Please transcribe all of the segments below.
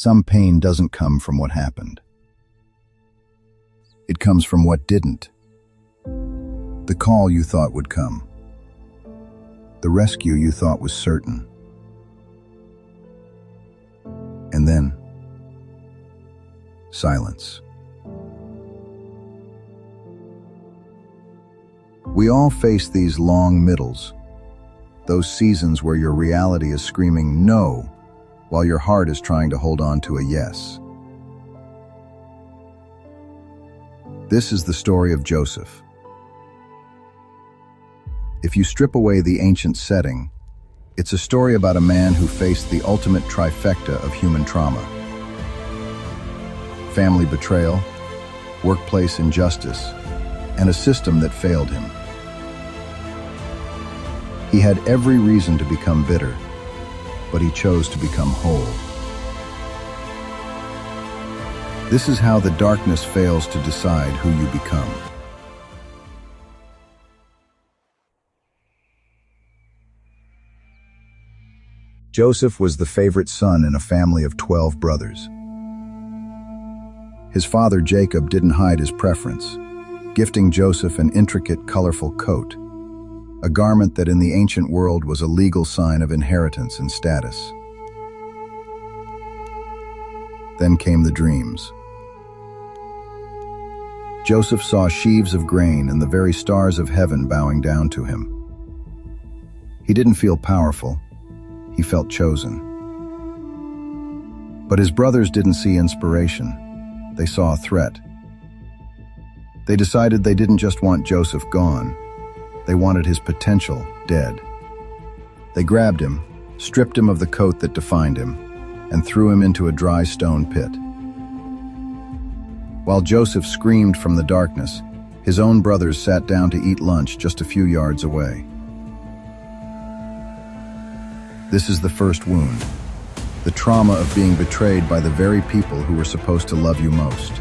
Some pain doesn't come from what happened. It comes from what didn't. The call you thought would come. The rescue you thought was certain. And then, silence. We all face these long middles, those seasons where your reality is screaming no, while your heart is trying to hold on to a yes. This is the story of Joseph. If you strip away the ancient setting, it's a story about a man who faced the ultimate trifecta of human trauma. Family betrayal, workplace injustice, and a system that failed him. He had every reason to become bitter, but he chose to become whole. This is how the darkness fails to decide who you become. Joseph was the favorite son in a family of 12 brothers. His father Jacob didn't hide his preference, gifting Joseph an intricate, colorful coat, a garment that in the ancient world was a legal sign of inheritance and status. Then came the dreams. Joseph saw sheaves of grain and the very stars of heaven bowing down to him. He didn't feel powerful, he felt chosen. But his brothers didn't see inspiration, they saw a threat. They decided they didn't just want Joseph gone, they wanted his potential dead. They grabbed him, stripped him of the coat that defined him, and threw him into a dry stone pit. While Joseph screamed from the darkness, his own brothers sat down to eat lunch just a few yards away. This is the first wound, the trauma of being betrayed by the very people who were supposed to love you most.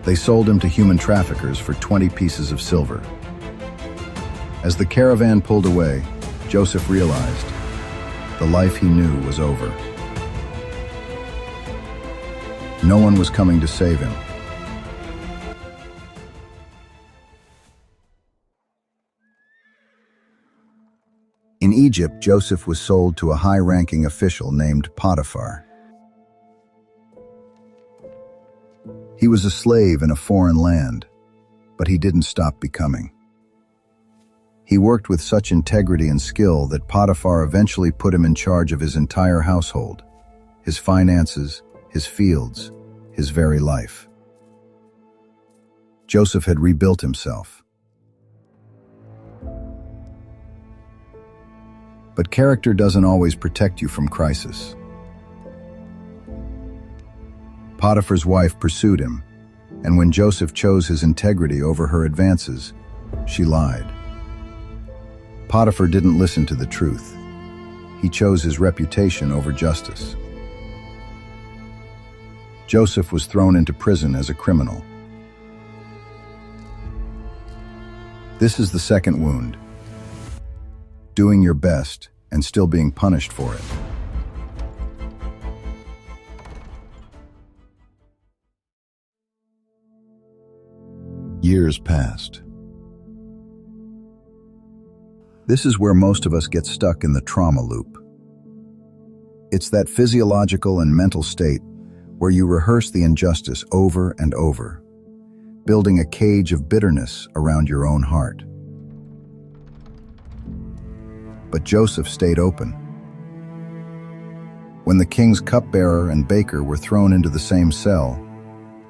They sold him to human traffickers for 20 pieces of silver. As the caravan pulled away, Joseph realized the life he knew was over. No one was coming to save him. In Egypt, Joseph was sold to a high-ranking official named Potiphar. He was a slave in a foreign land, but he didn't stop becoming. He worked with such integrity and skill that Potiphar eventually put him in charge of his entire household, his finances, his fields, his very life. Joseph had rebuilt himself. But character doesn't always protect you from crisis. Potiphar's wife pursued him, and when Joseph chose his integrity over her advances, she lied. Potiphar didn't listen to the truth. He chose his reputation over justice. Joseph was thrown into prison as a criminal. This is the second wound. Doing your best and still being punished for it. Years passed. This is where most of us get stuck in the trauma loop. It's that physiological and mental state where you rehearse the injustice over and over, building a cage of bitterness around your own heart. But Joseph stayed open. When the king's cupbearer and baker were thrown into the same cell,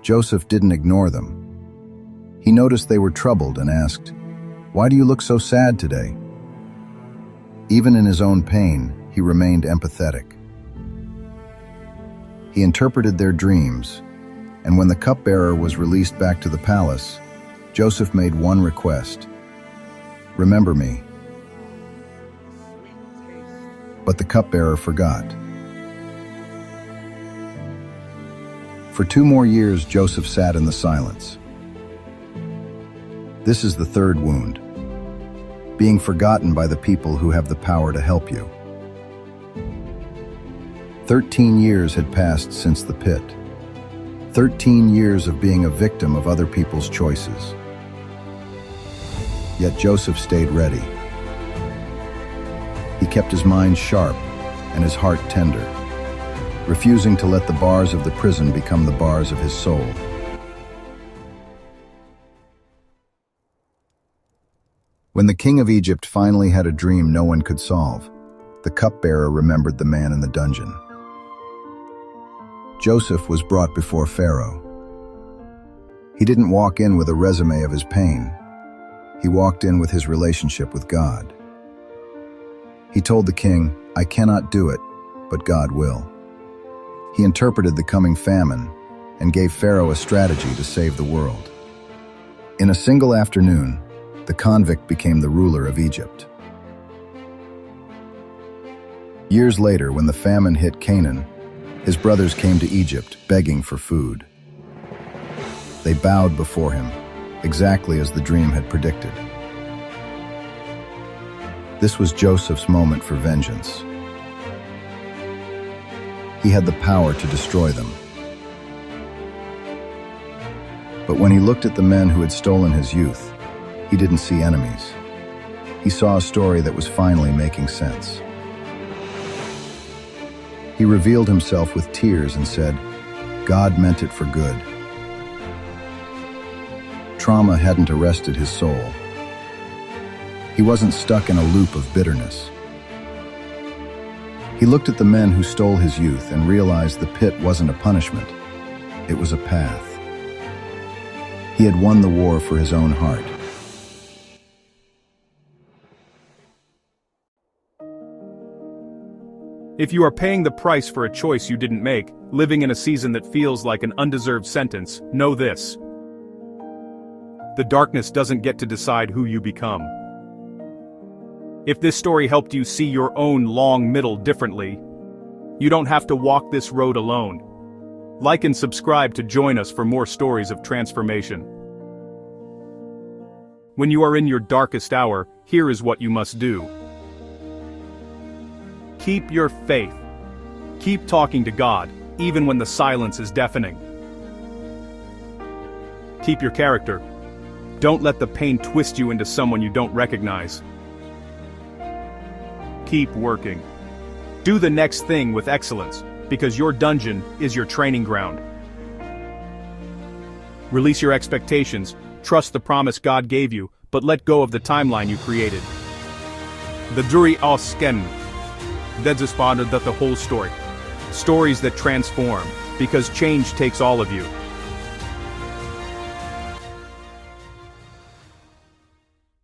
Joseph didn't ignore them. He noticed they were troubled and asked, "Why do you look so sad today?" Even in his own pain, he remained empathetic. He interpreted their dreams, and when the cupbearer was released back to the palace, Joseph made one request: "Remember me." But the cupbearer forgot. For 2 more years, Joseph sat in the silence. This is the third wound, being forgotten by the people who have the power to help you. 13 years had passed since the pit. 13 years of being a victim of other people's choices. Yet Joseph stayed ready. He kept his mind sharp and his heart tender, refusing to let the bars of the prison become the bars of his soul. When the king of Egypt finally had a dream no one could solve, the cupbearer remembered the man in the dungeon. Joseph was brought before Pharaoh. He didn't walk in with a resume of his pain. He walked in with his relationship with God. He told the king, "I cannot do it, but God will." He interpreted the coming famine and gave Pharaoh a strategy to save the world. In a single afternoon, the convict became the ruler of Egypt. Years later, when the famine hit Canaan, his brothers came to Egypt begging for food. They bowed before him, exactly as the dream had predicted. This was Joseph's moment for vengeance. He had the power to destroy them. But when he looked at the men who had stolen his youth, he didn't see enemies. He saw a story that was finally making sense. He revealed himself with tears and said, "God meant it for good." Trauma hadn't arrested his soul. He wasn't stuck in a loop of bitterness. He looked at the men who stole his youth and realized the pit wasn't a punishment. It was a path. He had won the war for his own heart. If you are paying the price for a choice you didn't make, living in a season that feels like an undeserved sentence, know this: the darkness doesn't get to decide who you become. If this story helped you see your own long middle differently, you don't have to walk this road alone. Like and subscribe to join us for more stories of transformation. When you are in your darkest hour, here is what you must do. Keep your faith. Keep talking to God, even when the silence is deafening. Keep your character. Don't let the pain twist you into someone you don't recognize. Keep working. Do the next thing with excellence, because your dungeon is your training ground. Release your expectations, trust the promise God gave you, but let go of the timeline you created. The Duri Osken. That's responded that the whole story. Stories that transform, because change takes all of you.